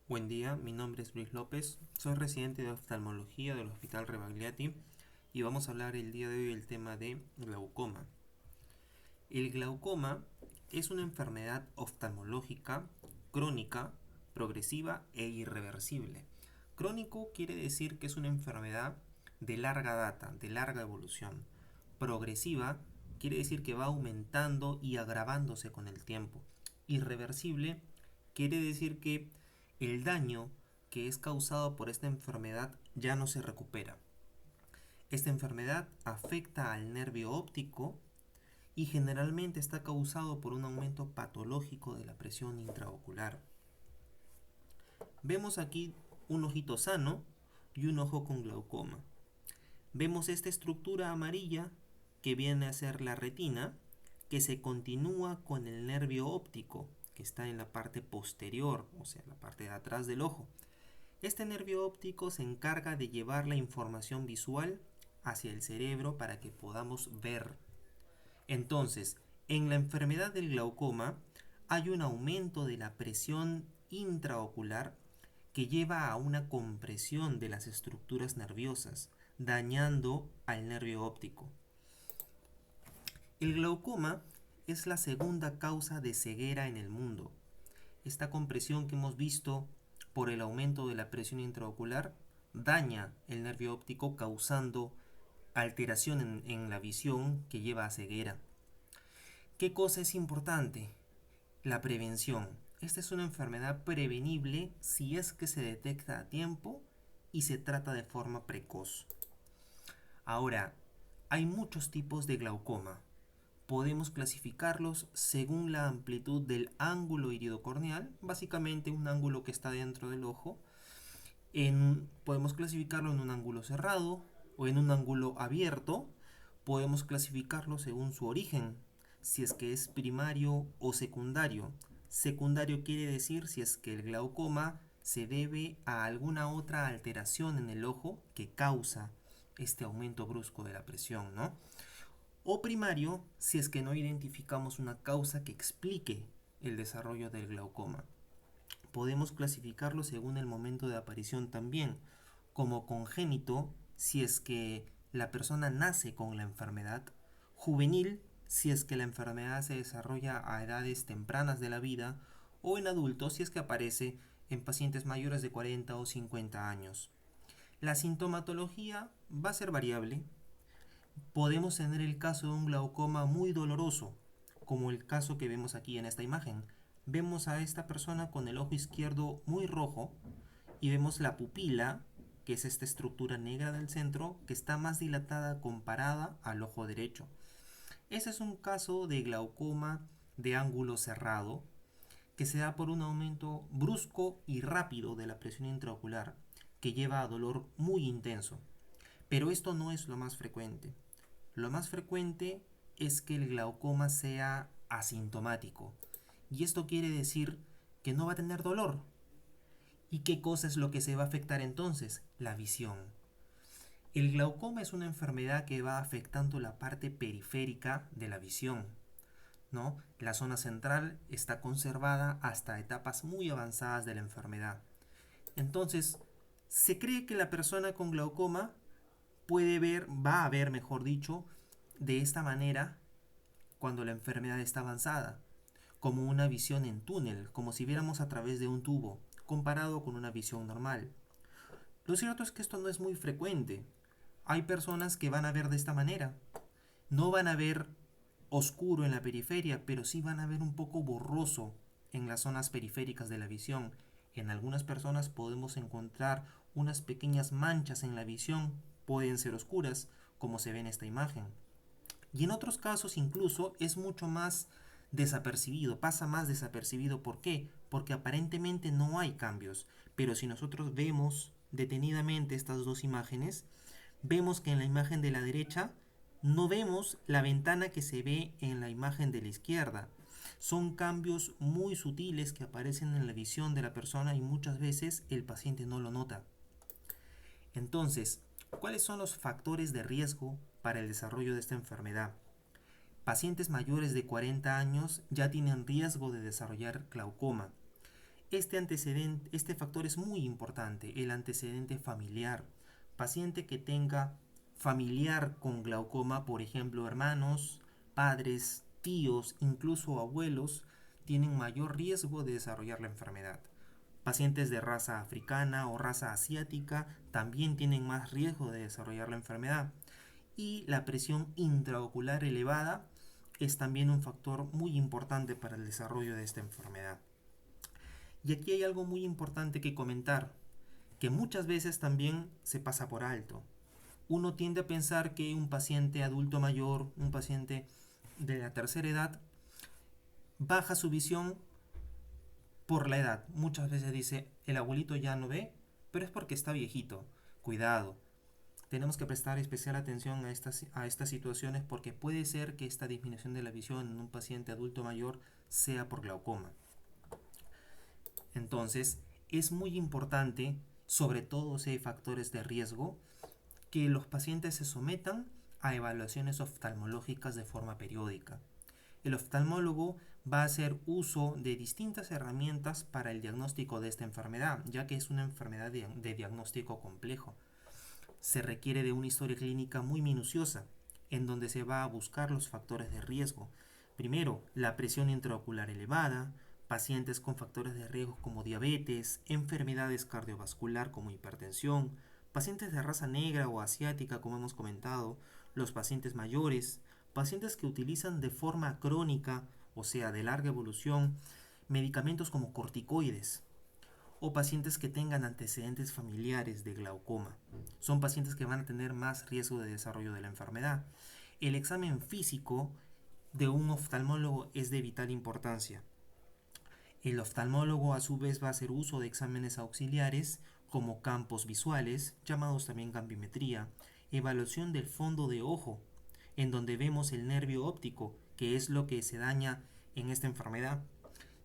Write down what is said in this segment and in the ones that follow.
Buen día, mi nombre es Luis López, soy residente de oftalmología del Hospital Rebagliati y vamos a hablar el día de hoy del tema de glaucoma. El glaucoma es una enfermedad oftalmológica crónica, progresiva e irreversible. Crónico quiere decir que es una enfermedad de larga data, de larga evolución. Progresiva quiere decir que va aumentando y agravándose con el tiempo. Irreversible quiere decir que el daño que es causado por esta enfermedad ya no se recupera. Esta enfermedad afecta al nervio óptico y generalmente está causado por un aumento patológico de la presión intraocular. Vemos aquí un ojito sano y un ojo con glaucoma. Vemos esta estructura amarilla que viene a ser la retina, que se continúa con el nervio óptico, que está en la parte posterior, o sea, la parte de atrás del ojo. Este nervio óptico se encarga de llevar la información visual hacia el cerebro para que podamos ver. Entonces, en la enfermedad del glaucoma hay un aumento de la presión intraocular que lleva a una compresión de las estructuras nerviosas, dañando al nervio óptico. El glaucoma es la segunda causa de ceguera en el mundo. Esta compresión que hemos visto por el aumento de la presión intraocular daña el nervio óptico causando alteración en la visión que lleva a ceguera. ¿Qué cosa es importante? La prevención. Esta es una enfermedad prevenible si es que se detecta a tiempo y se trata de forma precoz. Ahora, hay muchos tipos de glaucoma. Podemos clasificarlos según la amplitud del ángulo iridocorneal, básicamente un ángulo que está dentro del ojo. Podemos clasificarlo en un ángulo cerrado o en un ángulo abierto. Podemos clasificarlo según su origen, si es que es primario o secundario. Secundario quiere decir si es que el glaucoma se debe a alguna otra alteración en el ojo que causa este aumento brusco de la presión, ¿no? O primario si es que no identificamos una causa que explique el desarrollo del glaucoma. Podemos clasificarlo según el momento de aparición también, como congénito si es que la persona nace con la enfermedad, juvenil si es que la enfermedad se desarrolla a edades tempranas de la vida, o en adultos si es que aparece en pacientes mayores de 40 o 50 años. La sintomatología va a ser variable. Podemos tener el caso de un glaucoma muy doloroso, como el caso que vemos aquí en esta imagen. Vemos a esta persona con el ojo izquierdo muy rojo y vemos la pupila, que es esta estructura negra del centro, que está más dilatada comparada al ojo derecho. Ese es un caso de glaucoma de ángulo cerrado, que se da por un aumento brusco y rápido de la presión intraocular, que lleva a dolor muy intenso. Pero esto no es lo más frecuente. Lo más frecuente es que el glaucoma sea asintomático. Y esto quiere decir que no va a tener dolor. ¿Y qué cosa es lo que se va a afectar entonces? La visión. El glaucoma es una enfermedad que va afectando la parte periférica de la visión, ¿no? La zona central está conservada hasta etapas muy avanzadas de la enfermedad. Entonces, se cree que la persona con glaucoma puede ver, va a ver, mejor dicho, de esta manera cuando la enfermedad está avanzada, como una visión en túnel, como si viéramos a través de un tubo, comparado con una visión normal. Lo cierto es que esto no es muy frecuente. Hay personas que van a ver de esta manera. No van a ver oscuro en la periferia, pero sí van a ver un poco borroso en las zonas periféricas de la visión. En algunas personas podemos encontrar unas pequeñas manchas en la visión, pueden ser oscuras, como se ve en esta imagen. Y en otros casos incluso es mucho más desapercibido, pasa más desapercibido. ¿Por qué? Porque aparentemente no hay cambios. Pero si nosotros vemos detenidamente estas dos imágenes, vemos que en la imagen de la derecha no vemos la ventana que se ve en la imagen de la izquierda. Son cambios muy sutiles que aparecen en la visión de la persona y muchas veces el paciente no lo nota. Entonces, ¿cuáles son los factores de riesgo para el desarrollo de esta enfermedad? Pacientes mayores de 40 años ya tienen riesgo de desarrollar glaucoma. Este factor es muy importante, el antecedente familiar. Paciente que tenga familiar con glaucoma, por ejemplo, hermanos, padres, tíos, incluso abuelos, tienen mayor riesgo de desarrollar la enfermedad. Pacientes de raza africana o raza asiática también tienen más riesgo de desarrollar la enfermedad. Y la presión intraocular elevada es también un factor muy importante para el desarrollo de esta enfermedad. Y aquí hay algo muy importante que comentar, que muchas veces también se pasa por alto. Uno tiende a pensar que un paciente adulto mayor, un paciente de la tercera edad, baja su visión por la edad. Muchas veces dice, el abuelito ya no ve, pero es porque está viejito. Cuidado, tenemos que prestar especial atención a estas situaciones porque puede ser que esta disminución de la visión en un paciente adulto mayor sea por glaucoma. Entonces, es muy importante, sobre todo si hay factores de riesgo, que los pacientes se sometan a evaluaciones oftalmológicas de forma periódica. El oftalmólogo va a hacer uso de distintas herramientas para el diagnóstico de esta enfermedad, ya que es una enfermedad de diagnóstico complejo. Se requiere de una historia clínica muy minuciosa, en donde se va a buscar los factores de riesgo. Primero, la presión intraocular elevada, pacientes con factores de riesgo como diabetes, enfermedades cardiovascular como hipertensión, pacientes de raza negra o asiática como hemos comentado, los pacientes mayores, pacientes que utilizan de forma crónica, o sea, de larga evolución, medicamentos como corticoides, o pacientes que tengan antecedentes familiares de glaucoma. Son pacientes que van a tener más riesgo de desarrollo de la enfermedad. El examen físico de un oftalmólogo es de vital importancia. El oftalmólogo a su vez va a hacer uso de exámenes auxiliares como campos visuales, llamados también gambimetría, evaluación del fondo de ojo, en donde vemos el nervio óptico, que es lo que se daña en esta enfermedad.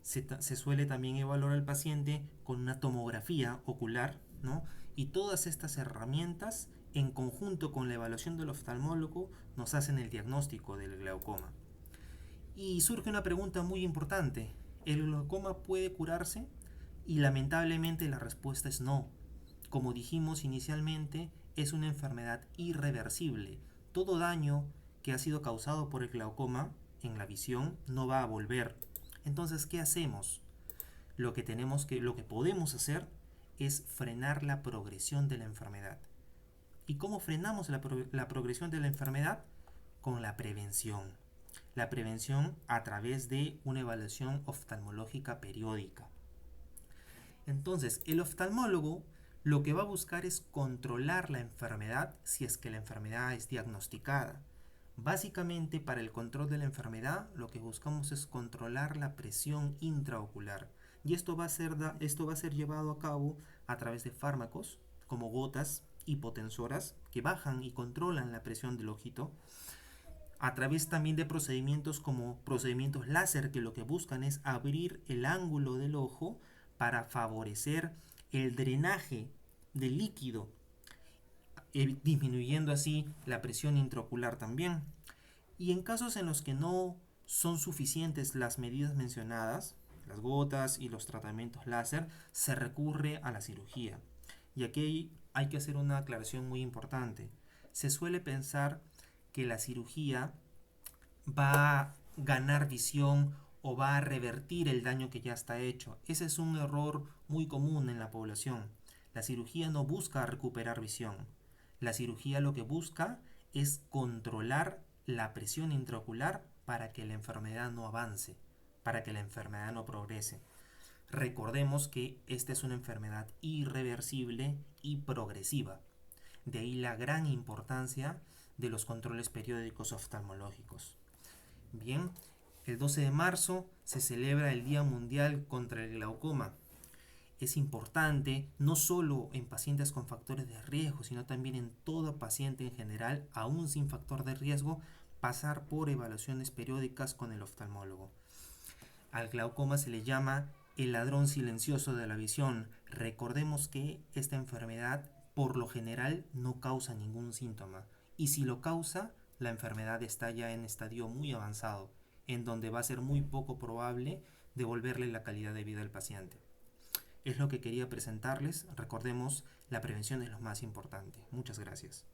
Se suele también evaluar al paciente con una tomografía ocular, ¿no? Y todas estas herramientas, en conjunto con la evaluación del oftalmólogo, nos hacen el diagnóstico del glaucoma. Y surge una pregunta muy importante. ¿El glaucoma puede curarse? Y lamentablemente la respuesta es no. Como dijimos inicialmente, es una enfermedad irreversible. Todo daño que ha sido causado por el glaucoma en la visión no va a volver. Entonces, ¿qué hacemos? Lo que podemos hacer es frenar la progresión de la enfermedad. ¿Y cómo frenamos la progresión de la enfermedad? Con la prevención. La prevención a través de una evaluación oftalmológica periódica. Entonces, el oftalmólogo lo que va a buscar es controlar la enfermedad si es que la enfermedad es diagnosticada. Básicamente, para el control de la enfermedad, lo que buscamos es controlar la presión intraocular. Y esto va a ser llevado a cabo a través de fármacos como gotas hipotensoras que bajan y controlan la presión del ojito, a través también de procedimientos como procedimientos láser que lo que buscan es abrir el ángulo del ojo para favorecer el drenaje del líquido, disminuyendo así la presión intraocular también. Y en casos en los que no son suficientes las medidas mencionadas, las gotas y los tratamientos láser, se recurre a la cirugía. Y aquí hay que hacer una aclaración muy importante. Se suele pensar que la cirugía va a ganar visión o va a revertir el daño que ya está hecho. Ese es un error muy común en la población. La cirugía no busca recuperar visión. La cirugía lo que busca es controlar la presión intraocular para que la enfermedad no avance, para que la enfermedad no progrese. Recordemos que esta es una enfermedad irreversible y progresiva. De ahí la gran importancia de los controles periódicos oftalmológicos. Bien, el 12 de marzo se celebra el Día Mundial contra el Glaucoma. Es importante, no solo en pacientes con factores de riesgo, sino también en todo paciente en general, aún sin factor de riesgo, pasar por evaluaciones periódicas con el oftalmólogo. Al glaucoma se le llama el ladrón silencioso de la visión. Recordemos que esta enfermedad por lo general no causa ningún síntoma, y si lo causa, la enfermedad está ya en estadio muy avanzado, en donde va a ser muy poco probable devolverle la calidad de vida al paciente. Es lo que quería presentarles. Recordemos, la prevención es lo más importante. Muchas gracias.